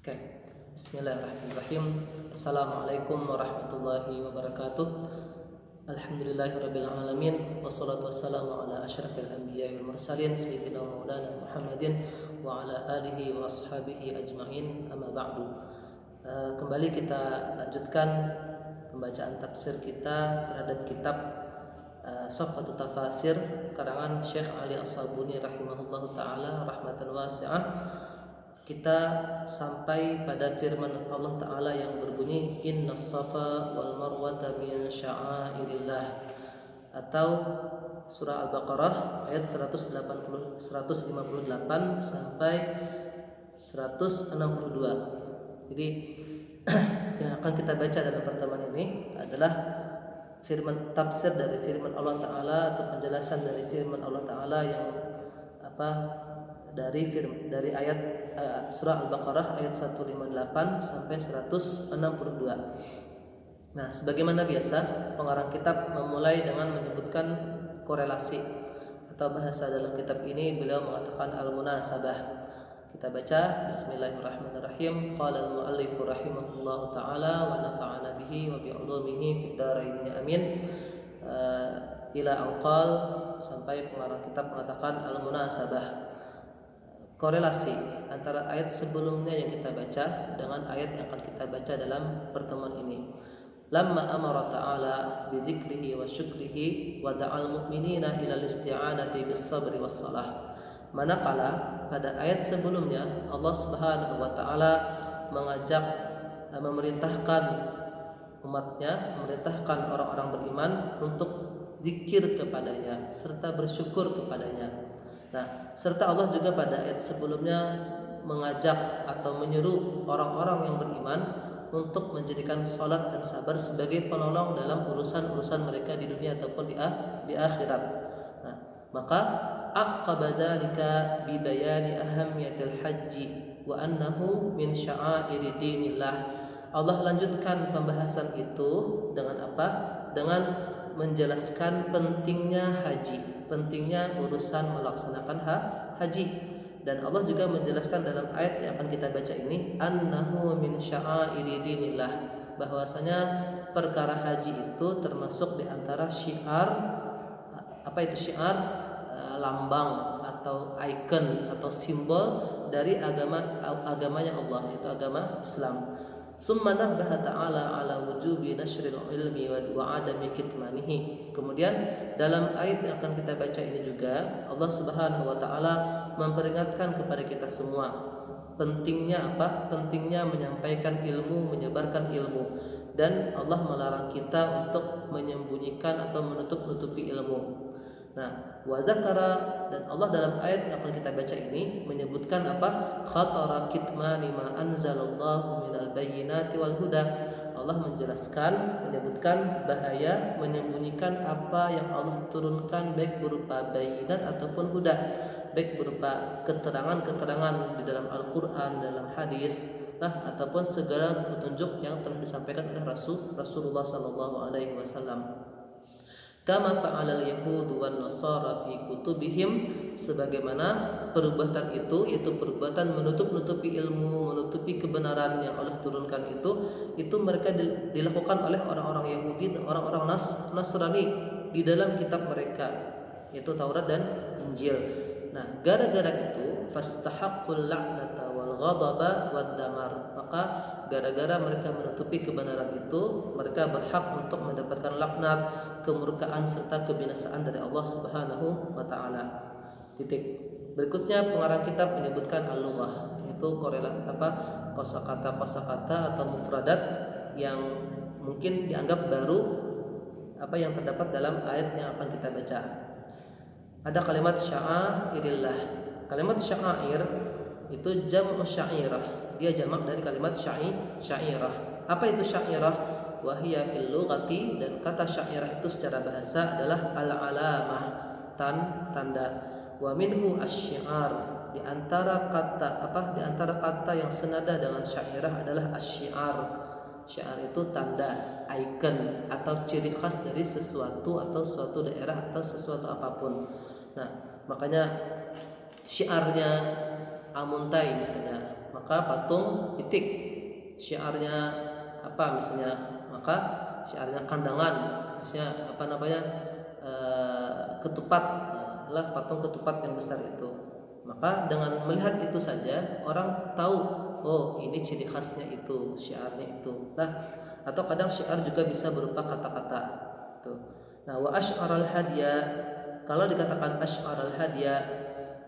Oke, Bismillahirrahmanirrahim. Assalamualaikum warahmatullahi wabarakatuh. Alhamdulillahirabbil alamin wassalatu wassalamu ala asyrafil anbiya'i wal mursalin sayyidina maulana Muhammadin wa ala alihi wa ashabihi ajmain. Amma ba'du. Kembali kita lanjutkan pembacaan tafsir kita terhadap kitab Safhatut Tafasir karangan Syekh Ali As-Sabuni rahimahullahu taala rahmatan wasi'ah. Kita sampai pada firman Allah Ta'ala yang berbunyi Innas safa wal marwata min sya'airillah, atau surah Al-Baqarah ayat 158 sampai 162. Jadi yang akan kita baca dalam pertemuan ini adalah firman tafsir dari firman Allah Ta'ala atau penjelasan dari firman Allah Ta'ala yang dari ayat surah Al-Baqarah ayat 158 sampai 162. Nah, sebagaimana biasa, pengarang kitab memulai dengan menyebutkan korelasi atau bahasa dalam kitab ini. Beliau mengatakan al-munasabah. Kita baca Bismillahirrahmanirrahim. Qala al-muallif rahimahullahu taala wa nafa'ana bihi wa bi 'ulumihi fid dharain amin. Ila al-qal, sampai pengarang kitab mengatakan al-munasabah, korelasi antara ayat sebelumnya yang kita baca dengan ayat yang akan kita baca dalam pertemuan ini. Lamma amara ta'ala bi dzikrihi wa syukrihi wa da'al mu'minina ila isti'anati bis sabri was salah. Manakala pada ayat sebelumnya Allah Subhanahu wa taala mengajak, memerintahkan umatnya, memerintahkan orang-orang beriman untuk zikir kepadanya serta bersyukur kepadanya. Nah, serta Allah juga pada ayat sebelumnya mengajak atau menyuruh orang-orang yang beriman untuk menjadikan salat dan sabar sebagai penolong dalam urusan-urusan mereka di dunia ataupun di akhirat. Nah, maka aqaba dzalika bi bayani ahammiyatil haji wa annahu min sya'airi dinillah. Allah lanjutkan pembahasan itu dengan apa? Dengan menjelaskan pentingnya haji, pentingnya urusan melaksanakan haji. Dan Allah juga menjelaskan dalam ayat yang akan kita baca ini, annahu min sya'airi dinillah, bahwasanya perkara haji itu termasuk di antara syiar. Apa itu syiar? Lambang atau ikon atau simbol dari agamanya Allah, yaitu agama Islam. Summa nabbaha ta'ala ala wujubi nashril ilmi wa adami kitmanihi. Kemudian dalam ayat yang akan kita baca ini juga Allah Subhanahu wa taala memperingatkan kepada kita semua pentingnya apa? Pentingnya menyampaikan ilmu, menyebarkan ilmu, dan Allah melarang kita untuk menyembunyikan atau menutup-nutupi ilmu. Nah, wa dzakara, dan Allah dalam ayat yang akan kita baca ini menyebutkan apa? Khatara kitmani ma anzalallahu minal bayyinati wal huda. Allah menjelaskan, menyebutkan bahaya menyembunyikan apa yang Allah turunkan, baik berupa bayinat ataupun huda, baik berupa keterangan-keterangan di dalam Al-Qur'an, dalam hadis, ataupun segala petunjuk yang telah disampaikan oleh Rasulullah sallallahu alaihi wasallam. Kama fa'alal yahudu wan nasara fi kutubihim, sebagaimana perbuatan itu, yaitu perbuatan menutup-nutupi ilmu, menutupi kebenaran yang Allah turunkan itu mereka dilakukan oleh orang-orang Yahudi dan orang-orang Nasrani di dalam kitab mereka, yaitu Taurat dan Injil. Nah, gara-gara itu fastahaqqul la'nata wal ghadaba wad damar, maka gara-gara mereka menutupi kebenaran itu, mereka berhak untuk mendapatkan laknat, kemurkaan serta kebinasaan dari Allah Subhanahu wa taala. Titik. Berikutnya pengarang kitab menyebutkan al-lughah, itu kosakata atau mufradat yang mungkin dianggap baru yang terdapat dalam ayat yang akan kita baca. Ada kalimat sya'airillah. Kalimat sya'air itu jam'u sya'irah. Dia jamak dari kalimat sya'irah. Apa itu sya'irah? Wahiyya fil lughati, dan kata sya'irah itu secara bahasa adalah al-alamah, tanda. Wa minhu asy-syi'ar, di antara kata yang senada dengan sya'irah adalah asy-syi'ar. Syiar itu tanda, ikon atau ciri khas dari sesuatu atau suatu daerah atau sesuatu apapun. Nah, makanya syiarnya Amuntai misalnya, maka patung itik syiarnya apa misalnya, maka syiarnya kandangan misalnya apa namanya, ketupat, lah patung ketupat yang besar itu. Maka dengan melihat itu saja orang tahu, oh ini ciri khasnya itu, syiarnya itu. Nah, atau kadang syiar juga bisa berupa kata-kata. Tuh. Nah, wa asy'aral hadiya, kalau dikatakan asy'aral hadiya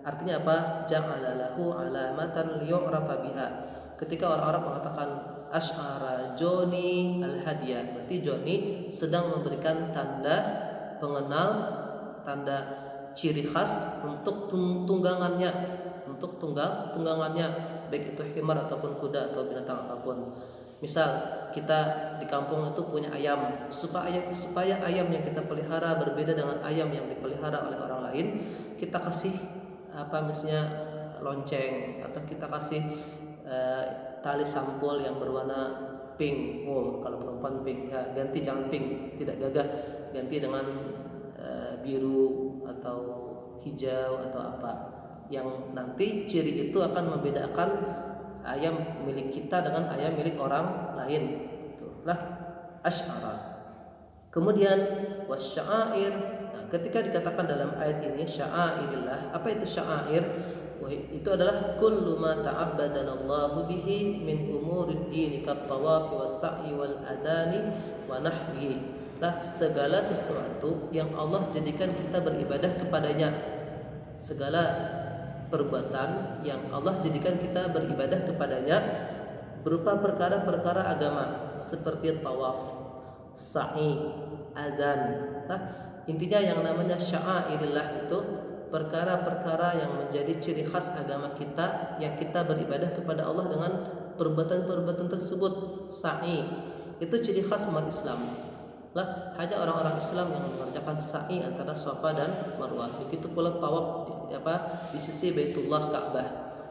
artinya apa? Ja'ala lahu alamatan liyu'rafa biha. Ketika orang-orang mengatakan asy'ara Joni al-hadiya, berarti Joni sedang memberikan tanda pengenal, tanda ciri khas untuk tunggangannya, untuk tunggangannya, baik itu himar ataupun kuda atau binatang apapun. Misal kita di kampung itu punya ayam, supaya ayam yang kita pelihara berbeda dengan ayam yang dipelihara oleh orang lain, kita kasih apa misalnya lonceng, atau kita kasih tali sampul yang berwarna pink. Oh, kalau perempuan pink, ya ganti jangan pink, tidak gagah, ganti dengan biru atau hijau atau apa, yang nanti ciri itu akan membedakan ayam milik kita dengan ayam milik orang lain. Itulah asy'ara. Kemudian wasya'air. Nah, ketika dikatakan dalam ayat ini sya'airillah, apa itu sya'air? Itu adalah kullu ma ta'abbadana Allahu bihi min umurid dini kat tawaf was-sa'i wal adani wa nahwihi. Lah, segala sesuatu yang Allah jadikan kita beribadah kepadanya, segala perbuatan yang Allah jadikan kita beribadah kepadanya berupa perkara-perkara agama seperti tawaf, sa'i, azan. Nah, intinya yang namanya sya'airillah itu perkara-perkara yang menjadi ciri khas agama kita, yang kita beribadah kepada Allah dengan perbuatan-perbuatan tersebut. Sa'i itu ciri khas umat Islam. Lah, hanya orang-orang Islam yang mengerjakan sa'i antara Safa dan Marwah. Begitu pula tawaf di sisi Baitullah Ka'bah,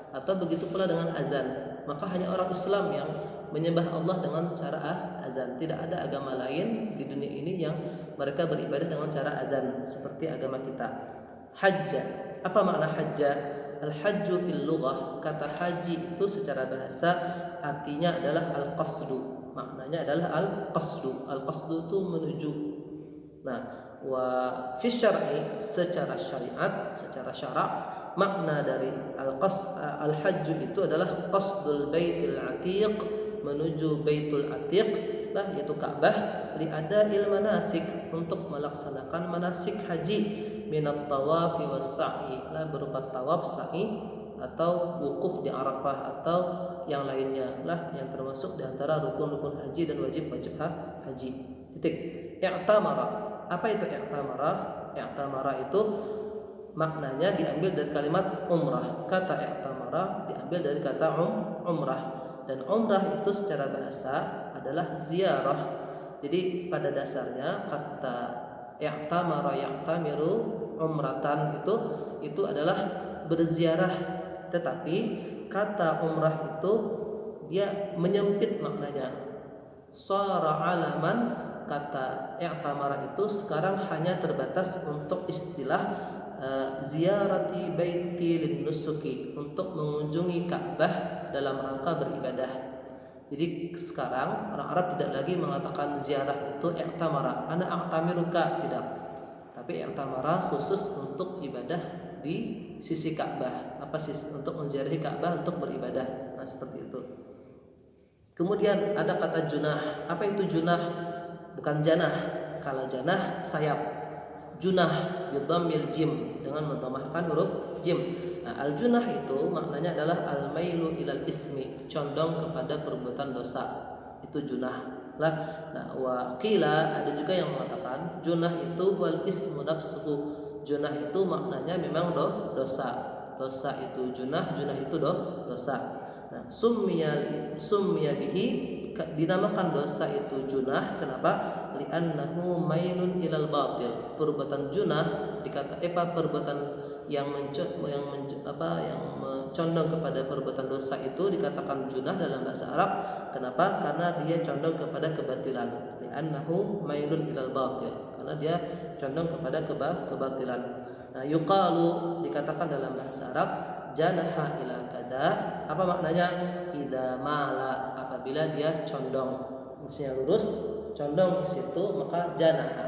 atau begitu pula dengan azan. Maka hanya orang Islam yang menyembah Allah dengan cara azan. Tidak ada agama lain di dunia ini yang mereka beribadah dengan cara azan seperti agama kita. Hajja, apa makna hajja? Al-hajju fil lughah, kata haji itu secara bahasa artinya adalah al-qasdu. Maknanya adalah al-qasdu. Al-qasdu itu menuju. Nah, wa fi syar'i, secara syariat, secara syarak, makna dari al-hajju itu adalah qasdul baitil atiq, menuju baitul atiq, lah yaitu Ka'bah, li ada'il manasik, untuk melaksanakan manasik haji, minat tawafi was sa'i, lah berupa tawaf, sa'i, atau wukuf di Arafah atau yang lainnya, lah yang termasuk di antara rukun-rukun haji dan wajib-wajib haji. Titik. I'tamara. Apa itu i'tamara? I'tamara itu maknanya diambil dari kalimat umrah. Kata i'tamara diambil dari kata umrah, dan umrah itu secara bahasa adalah ziarah. Jadi pada dasarnya kata i'tamara ya'tamiru umratan itu adalah berziarah. Tetapi kata umrah itu dia menyempit maknanya. Shara alaman, kata i'tamara itu sekarang hanya terbatas untuk istilah ziarati baiti lin nusuki, untuk mengunjungi Ka'bah dalam rangka beribadah. Jadi sekarang orang Arab tidak lagi mengatakan ziarah itu i'tamara, ana a'tamiruka, tidak. Tapi i'tamara khusus untuk ibadah di sisi Ka'bah, untuk menziarahi Ka'bah untuk beribadah. Nah, seperti itu. Kemudian ada kata junah. Apa itu junah? Bukan janah. Kalau janah sayap. Junah bidhammil jim, dengan mendhamahkan huruf jim. Nah, al-junah itu maknanya adalah al-mailu ilal ismi, condong kepada perbuatan dosa. Itu junah. Lah, nah, wa qila, ada juga yang mengatakan junah itu wal ismu nafsuhu. Junah itu maknanya memang dosa. Dosa itu junah itu dosa. Nah, summiya bihi, dinamakan dosa itu junah. Kenapa? Li'annahu mailun ilal batil. Perbuatan junah perbuatan yang condong kepada perbuatan dosa itu dikatakan junah dalam bahasa Arab. Kenapa? Karena dia condong kepada kebatilan. Li'annahu mailun ilal batil, karena dia condong kepada kebatilan. Nah, yuqalu, dikatakan dalam bahasa Arab, janaha ila kada, Apa maknanya? Idza mala, apabila dia condong. Misalnya lurus, condong ke situ, maka janaha.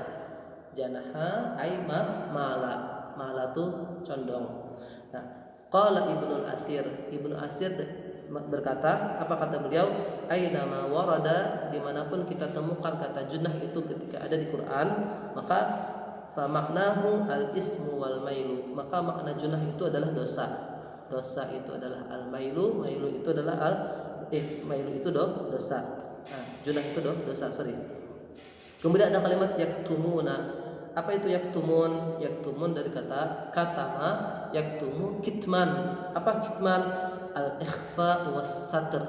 Janaha ay mala. Mala tuh condong. Nah, qala Ibnu Asir. Ibnu Asir berkata, apa kata beliau? Aina ma warada, dimanapun kita temukan kata junah itu ketika ada di Quran, maka fa maknahu al ismu wal mailu, maka makna junah itu adalah dosa. Dosa itu adalah al mailu, mailu itu adalah mailu itu dosa. Nah, junah itu dosa, sorry. Kemudian ada kalimat yaktumuna. Apa itu yaktumun? Yaktumun dari kata katama, yaktumu kitman. Apa kitman? Al-ikhfa was satr.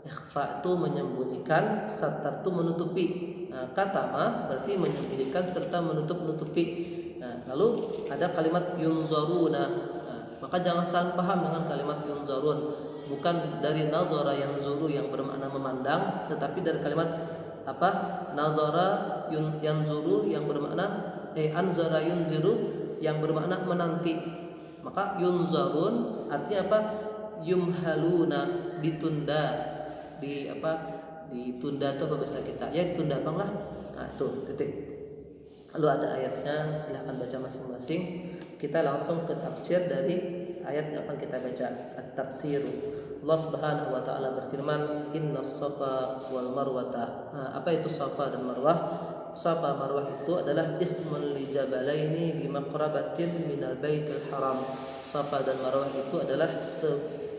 Ikhfa itu menyembunyikan, satr itu menutupi. Nah, katama berarti menyembunyikan serta menutupi. Nah, lalu ada kalimat yunzaruna. Nah, maka jangan salah paham dengan kalimat yunzarun. Bukan dari nazara yanzuru yang bermakna memandang, tetapi dari kalimat apa? Nazara yanzuru yang bermakna anzara yunziru yang bermakna menanti. Maka yunzarun artinya apa? Yumhaluna, ditunda, ditunda itu apa bahasa kita? Ya ditunda bang lah. Nah itu titik. Lalu ada ayatnya, silahkan baca masing-masing. Kita langsung ke tafsir dari ayat yang akan kita baca. At-tafsir. Allah Subhanahu wa taala berfirman, "Innas safa wal marwata." Nah, apa itu safa dan marwah? Safa marwah itu adalah ismun li jabalaini bi maqrabatin minal baitil haram. Safa dan marwah itu adalah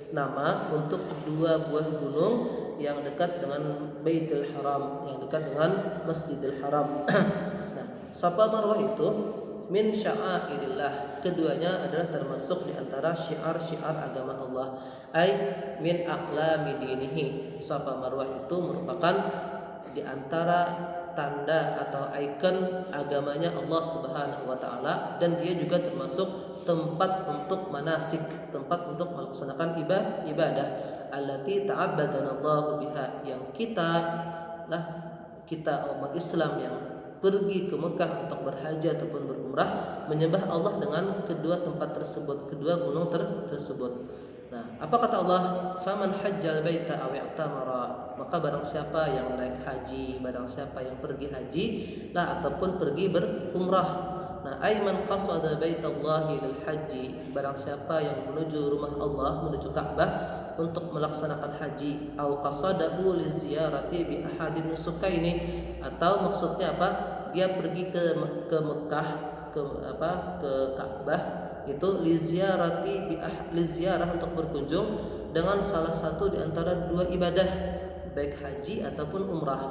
nama untuk dua buah gunung yang dekat dengan Baitul Haram, yang dekat dengan Masjidil Haram. Nah, Safa Marwah itu min sya'airillah, keduanya adalah termasuk di antara syiar-syiar agama Allah. Ai min aqlami dinihi. Safa Marwah itu merupakan di antara tanda atau ikon agamanya Allah Subhanahu wa taala, dan dia juga termasuk tempat untuk manasik, tempat untuk melaksanakan ibadah allati ta'abbadana Allah biha, yang kita umat Islam yang pergi ke Mekah untuk berhaji ataupun berumrah menyembah Allah dengan kedua tempat tersebut, kedua gunung tersebut. Nah, apa kata Allah? Faman hajjal baita aw i'tamara, maka barang siapa yang naik haji, barang siapa yang pergi haji ataupun pergi berumrah. Nah, ayman qasada baitallahi lil haji, barang siapa yang menuju rumah Allah, menuju Ka'bah untuk melaksanakan haji, au qasadahu li ziyarati bi ahadin nusukaini, atau maksudnya apa? Dia pergi ke Mekah, ke Ka'bah itu li ziyarah untuk berkunjung dengan salah satu di antara dua ibadah, baik haji ataupun umrah.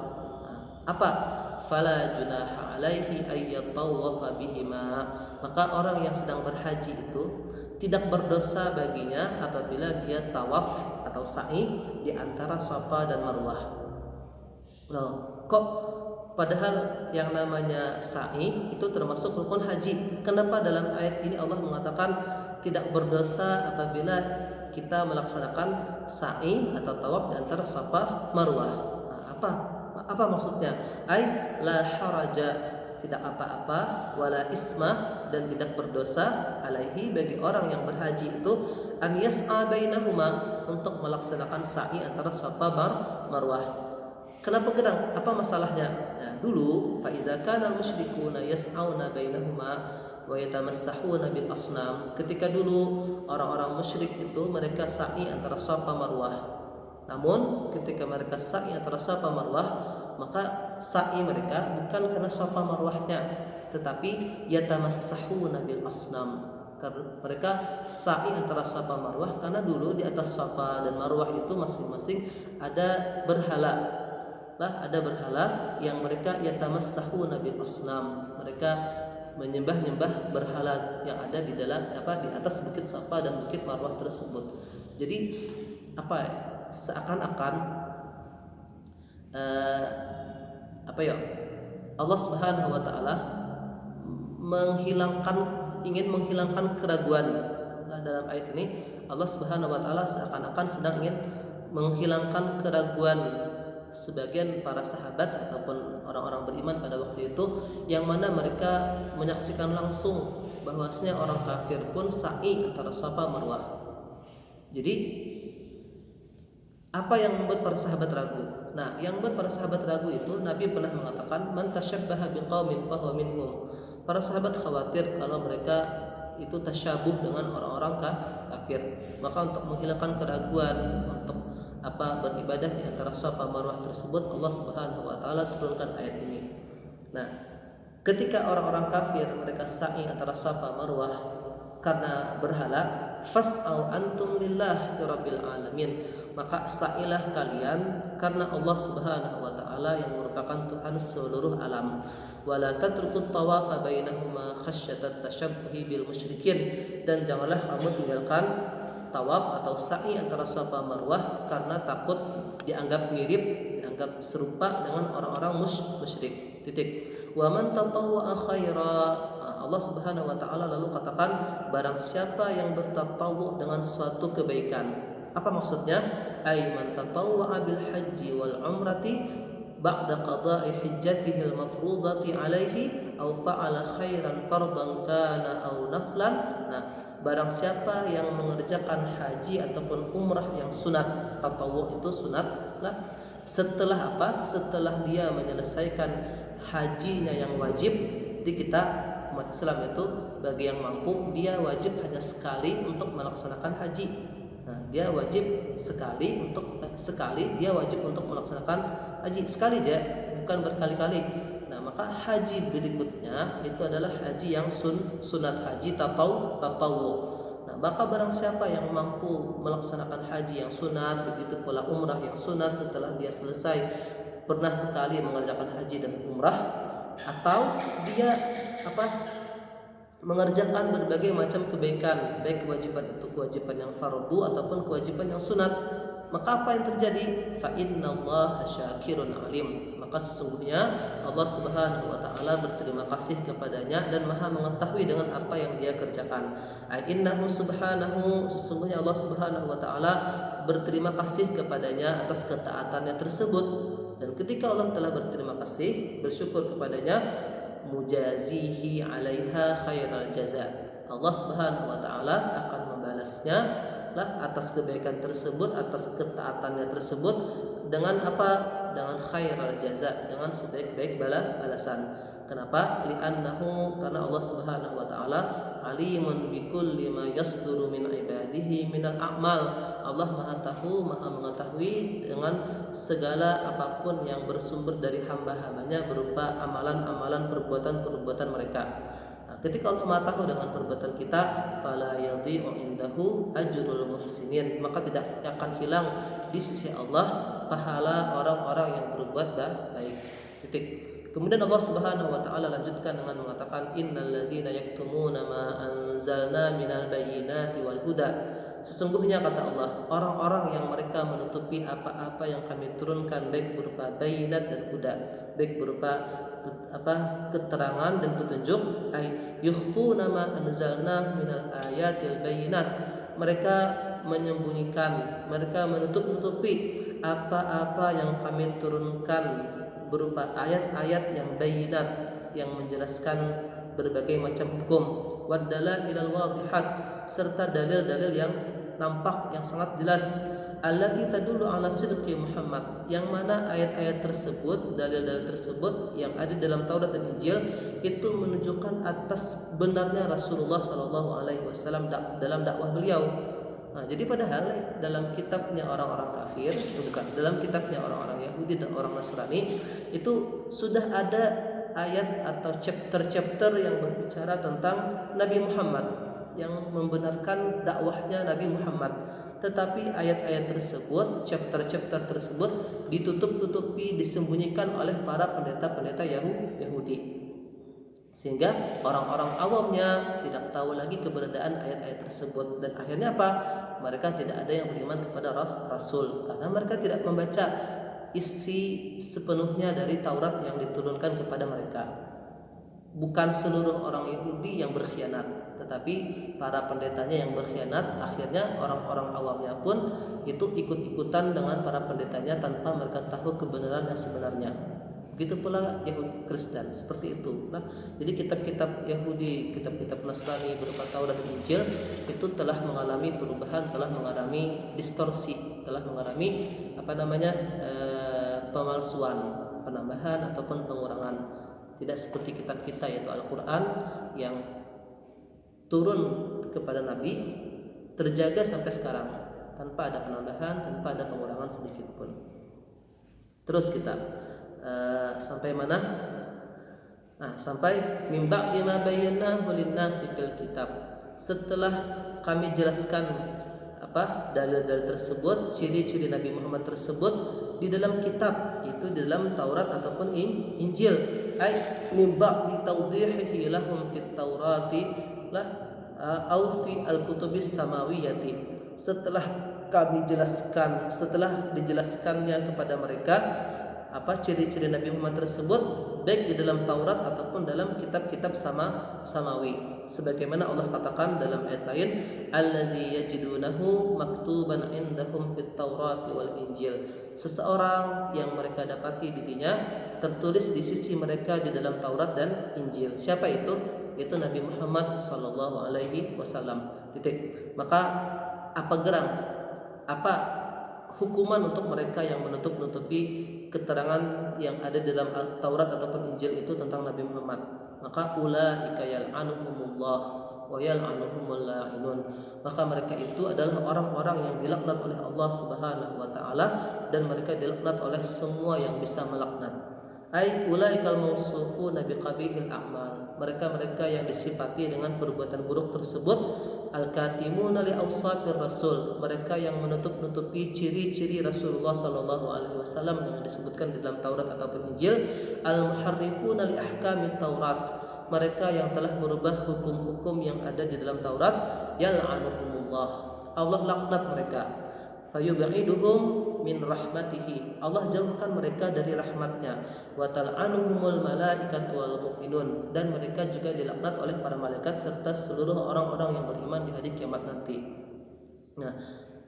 Nah, apa? Fala junaha alaihi ayyatawafa bihima, maka orang yang sedang berhaji itu tidak berdosa baginya apabila dia tawaf atau sa'i di antara Safa dan Marwah. Loh, kok padahal yang namanya sa'i itu termasuk rukun haji? Kenapa dalam ayat ini Allah mengatakan tidak berdosa apabila kita melaksanakan sa'i atau tawaf di antara Safa Marwah? Nah, apa maksudnya? Ai la haraja, tidak apa-apa, wala isma, dan tidak berdosa, alaihi, bagi orang yang berhaji itu, an yas'a bainahuma, untuk melaksanakan sa'i antara Safa Marwah. Kenapa gedang? Apa masalahnya? Nah, dulu fa idza kana al-musyrikuuna yas'auna bainahuma wa yatamassahuna bil asnam. Ketika dulu orang-orang musyrik itu mereka sa'i antara Safa Marwah. Namun ketika mereka sa'i antara Safa Marwah, maka sa'i mereka bukan karena Safa Marwahnya, tetapi yatamassahuna bil asnam. Karena mereka sa'i antara Safa Marwah karena dulu di atas Safa dan Marwah itu masing-masing ada berhala. Ada berhala yang mereka yatamassahuna bil asnam. Mereka menyembah-nyembah berhala yang ada di dalam di atas bukit Safa dan bukit Marwah tersebut. Jadi seakan-akan Allah Subhanahu wa taala ingin menghilangkan keraguan. Nah, dalam ayat ini Allah Subhanahu wa taala seakan-akan sedang ingin menghilangkan keraguan sebagian para sahabat ataupun orang-orang beriman pada waktu itu, yang mana mereka menyaksikan langsung bahwasanya orang kafir pun sa'i antara Safa Marwah. Jadi Apa yang membuat para sahabat ragu? Nah, yang membuat para sahabat ragu itu Nabi pernah mengatakan man tasyabbaha biqaumin fahuwa minhum. Para sahabat khawatir kalau mereka itu tasyabuh dengan orang-orang kafir. Maka untuk menghilangkan keraguan, untuk beribadah di antara Safa Marwah tersebut, Allah Subhanahu wa taala turunkan ayat ini. Nah, ketika orang-orang kafir mereka sa'i antara Safa Marwah karena berhala, fas'au antum lillahi rabbil alamin, maka sa'ilah kalian karena Allah Subhanahu wa taala yang merupakan Tuhan seluruh alam. Wala tatrukut tawafa bainahuma khasyatat tasyabbuhi bil musyrikin, dan janganlah kamu tinggalkan tawaf atau sa'i antara Safa Marwah karena takut dianggap mirip, dianggap serupa dengan orang-orang musyrik. Wa man tatawwa khaira, Allah Subhanahu wa taala lalu katakan, barang siapa yang bertatawwu dengan suatu kebaikan. Apa maksudnya? Ay man tatawwa bil haji wal umrati ba'da qada'i hajjatihi al mafrudati alaihi aw fa'ala khairan fardan kana aw naflan. Nah, barang siapa yang mengerjakan haji ataupun umrah yang sunat, tatawwu itu sunat lah, setelah apa? Setelah dia menyelesaikan hajinya yang wajib. Di kita umat Islam itu bagi yang mampu dia wajib hanya sekali untuk melaksanakan haji. Nah, dia wajib sekali dia wajib untuk melaksanakan haji sekali aja, bukan berkali-kali. Nah, maka haji berikutnya itu adalah haji yang sunat, haji tatawwu. Nah, maka barang siapa yang mampu melaksanakan haji yang sunat, begitu pula umrah yang sunat setelah dia selesai pernah sekali mengerjakan haji dan umrah, atau dia mengerjakan berbagai macam kebaikan, baik kewajiban itu kewajiban yang fardu ataupun kewajiban yang sunat, maka apa yang terjadi? Fa innallaha syakirun alim, maka sesungguhnya Allah Subhanahu wa taala berterima kasih kepadanya dan Maha mengetahui dengan apa yang dia kerjakan. Innahu subhanahu, sesungguhnya Allah Subhanahu wa taala berterima kasih kepadanya atas ketaatannya tersebut, dan ketika Allah telah berterima kasih, bersyukur kepadanya, mujazihi 'alaiha khairal jaza, Allah Subhanahu wa taala akan membalasnya lah atas kebaikan tersebut, atas ketaatannya tersebut dengan apa? Dengan khairal jaza, dengan sebaik-baik balasan. Kenapa? Li'annahu, karena Allah Subhanahu wa taala alimun bikulli ma yasduru min ibadihi minal a'mal. Allah Maha tahu, Maha mengetahui dengan segala apapun yang bersumber dari hamba-hambanya berupa amalan-amalan, perbuatan-perbuatan mereka. Nah, ketika Allah Maha tahu dengan perbuatan kita, fala yadhi'u indahu ajrul muhsinin, maka tidak akan hilang di sisi Allah pahala orang-orang yang berbuat baik. Titik. Kemudian Allah Subhanahu wa taala lanjutkan dengan mengatakan, innal ladzina yaktumuna ma anzalna minal bayyinati wal huda, sesungguhnya kata Allah, orang-orang yang mereka menutupi apa-apa yang kami turunkan, baik berupa bayyinat dan huda, baik berupa keterangan dan petunjuk, ay yukhfuna ma anzalna minal ayatil bayyinat, mereka menyembunyikan, mereka menutup-nutupi apa-apa yang kami turunkan berupa ayat-ayat yang bayyinat, yang menjelaskan berbagai macam hukum, wadalailal wadihat, serta dalil-dalil yang nampak, yang sangat jelas, allati tadullu ala sidqi Muhammad, yang mana ayat-ayat tersebut, dalil-dalil tersebut yang ada dalam Taurat dan Injil itu menunjukkan atas benarnya Rasulullah SAW dalam dakwah beliau. Nah, jadi padahal dalam kitabnya orang-orang kafir, dalam kitabnya orang-orang Yahudi dan orang Nasrani itu sudah ada ayat atau chapter-chapter yang berbicara tentang Nabi Muhammad, yang membenarkan dakwahnya Nabi Muhammad. Tetapi ayat-ayat tersebut, chapter-chapter tersebut ditutup-tutupi, disembunyikan oleh para pendeta-pendeta Yahudi, sehingga orang-orang awamnya tidak tahu lagi keberadaan ayat-ayat tersebut. Dan akhirnya apa? Mereka tidak ada yang beriman kepada Rasul, karena mereka tidak membaca isi sepenuhnya dari Taurat yang diturunkan kepada mereka. Bukan seluruh orang Yahudi yang berkhianat, tetapi para pendetanya yang berkhianat. Akhirnya orang-orang awamnya pun itu ikut-ikutan dengan para pendetanya tanpa mereka tahu kebenaran yang sebenarnya. Begitu pula Yahudi Kristen, seperti itu. Nah, jadi kitab-kitab Yahudi, kitab-kitab Nasrani berupa Taurat dan Injil itu telah mengalami perubahan, telah mengalami distorsi, setelah mengalami pemalsuan, penambahan ataupun pengurangan. Tidak seperti kitab kita yaitu Al-Quran yang turun kepada Nabi terjaga sampai sekarang tanpa ada penambahan, tanpa ada pengurangan sedikit pun. Terus kita sampai mana? Sampai mim ba'di ma bayyanahu lin-nasi fil kitab. Setelah kami jelaskan dalil-dalil tersebut, ciri-ciri Nabi Muhammad tersebut di dalam kitab, itu di dalam Taurat ataupun Injil. Ai mim ba'di tawdihihi lahum fit Taurati au fi al-kutubis samawiyati. Setelah kami jelaskan, setelah dijelaskannya kepada mereka ciri-ciri Nabi Muhammad tersebut baik di dalam Taurat ataupun dalam kitab-kitab samawi, sebagaimana Allah katakan dalam ayat lain, alladzi yajidunahu maktuban indahum fit Taurati wal Injil. Seseorang yang mereka dapati dirinya tertulis di sisi mereka di dalam Taurat dan Injil. Siapa itu? Itu Nabi Muhammad sallallahu alaihi wasallam. Maka apa hukuman untuk mereka yang menutup-nutupi keterangan yang ada dalam Taurat ataupun Injil itu tentang Nabi Muhammad? Maka ulaika yal'anuhumullah wa yal'anuhumul la'inun. Maka mereka itu adalah orang-orang yang dilaknat oleh Allah Subhanahu wa taala, dan mereka dilaknat oleh semua yang bisa melaknat. Ai ulaikal mausufuna biqabihil a'mal. Mereka yang disifati dengan perbuatan buruk tersebut, al-katimuna li awsafir rasul. Mereka yang menutup-nutupi ciri-ciri Rasulullah sallallahu alaihi wasallam yang disebutkan di dalam Taurat ataupun Injil. Al-muharrifuna li ahkamit Taurat. Mereka yang telah merubah hukum-hukum yang ada di dalam Taurat. Yal'anuhumullah. Allah laknat mereka. Fayub'iduhum min rahmatihi. Allah jauhkan mereka dari rahmatnya. Wa tal'anuhumul malaikatu wal mu'minun. Dan mereka juga dilaknat oleh para malaikat serta seluruh orang-orang yang beriman di hari kiamat nanti. Nah,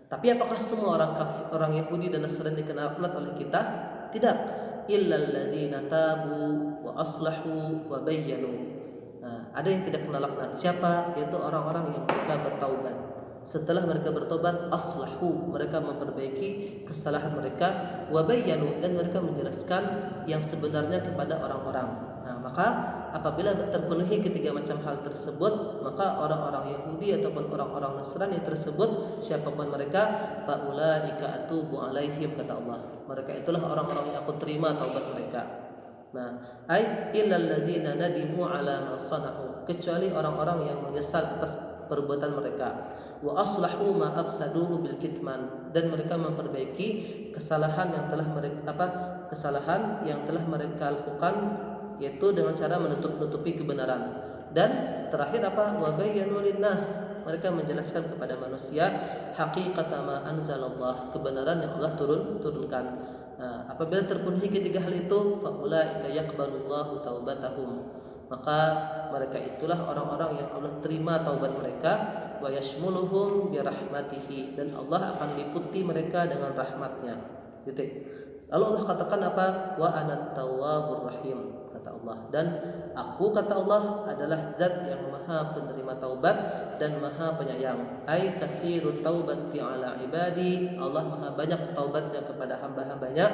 tapi apakah semua orang Yahudi dan Nasrani kena laknat oleh kita? Tidak. Illal ladzina tabu wa aslahu wa bayyanu. Nah, ada yang tidak kena laknat. Siapa? Yaitu orang-orang yang mereka bertaubat. Setelah mereka bertobat, aslahu, mereka memperbaiki kesalahan mereka, wabayyanu, dan mereka menjelaskan yang sebenarnya kepada orang-orang. Nah, maka apabila terpenuhi ketiga macam hal tersebut, maka orang-orang Yahudi ataupun orang-orang Nasrani tersebut, siapapun mereka, faulaika atubu alaihim, kata Allah. Mereka itulah orang-orang yang aku terima taubat mereka. Nah, ai illal ladzina nadimu ala ma sana'u, kecuali orang-orang yang menyesal atas perbuatan mereka. Wa aslahu ma afsaduhu bil kitman, dan mereka memperbaiki kesalahan yang telah mereka lakukan, yaitu dengan cara menutup-nutupi kebenaran. Dan terakhir wa bayyanu linnas, mereka menjelaskan kepada manusia haqiqata ma anzalallah, kebenaran yang Allah turunkan. Nah, apabila terpenuhi ketiga hal itu, faulaika yaqbalullahu taubatahum, maka mereka itulah orang-orang yang Allah terima taubat mereka, wa yashmuluhum bi rahmatihi, dan Allah akan liputi mereka dengan rahmatnya. Lalu Allah katakan wa anat tawwabur rahim, kata Allah, dan aku, kata Allah, adalah zat yang maha penerima taubat dan maha penyayang. Ai kasirut taubati ala ibadi, Allah maha banyak taubatnya kepada hamba-hambanya.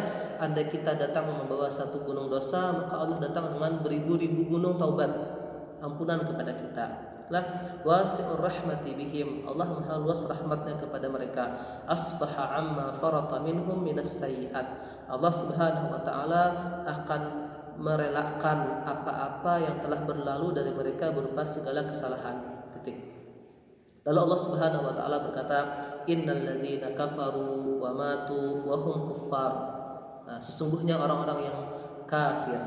Andai kita datang membawa satu gunung dosa, maka Allah datang dengan beribu-ribu gunung taubat ampunan kepada kita. Wasi'ur rahmati bihim, Allah maha luas rahmatnya kepada mereka. Asbaha amma farata minhum minas sayyi'at, Allah Subhanahu wa taala akan merelakan apa-apa yang telah berlalu dari mereka berupa segala kesalahan. Lalu Allah Subhanahu wa taala berkata, innal ladzina kafaru wa matu wa hum kuffar. Nah, sesungguhnya orang-orang yang kafir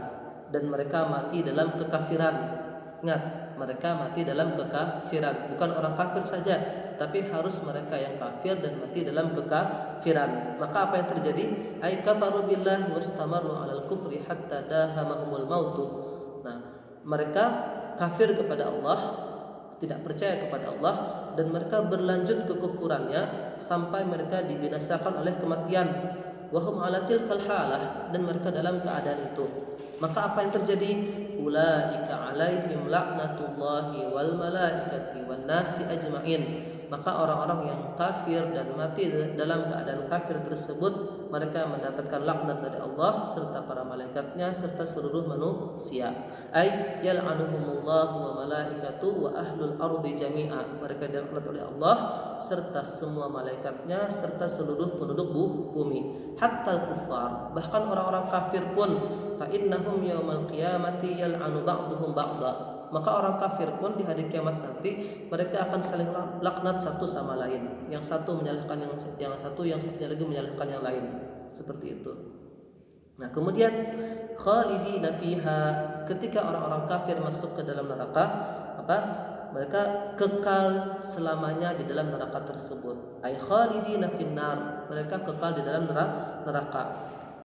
dan mereka mati dalam kekafiran. Ingat, mereka mati dalam kekafiran. Bukan orang kafir saja, tapi harus mereka yang kafir dan mati dalam kekafiran. Maka apa yang terjadi? Ay kafaru billahi wastamaru 'alal kufri hatta dahamahumul mautu. Nah, mereka kafir kepada Allah, tidak percaya kepada Allah, dan mereka berlanjut kekufurannya sampai mereka dibinasakan oleh kematian. Wahum 'ala tilkal halah, dan mereka dalam keadaan itu. Maka apa yang terjadi? Ulaika 'alaihim la'natullahi wal malaikati wan nasi ajma'in. maka orang-orang yang kafir dan mati dalam keadaan kafir tersebut mereka mendapatkan laknat dari Allah serta para malaikatnya serta seluruh manusia. Ay yal'anuhumullahu wa malaikatu wa ahlul ardi jami'a. Mereka dilaknat oleh Allah serta semua malaikatnya serta seluruh penduduk bumi. Hatta al-kuffar, bahkan orang-orang kafir pun, fa innahum yaumal qiyamati yal'anu ba'duhum ba'da. Maka orang kafir pun di hari kiamat nanti mereka akan saling laknat satu sama lain. Yang satu menyalahkan yang satu, yang satunya lagi menyalahkan yang lain. Seperti itu. Nah, kemudian khalidina fiha, ketika orang-orang kafir masuk ke dalam neraka, mereka kekal selamanya di dalam neraka tersebut. Ay khalidina finnar, mereka kekal di dalam neraka.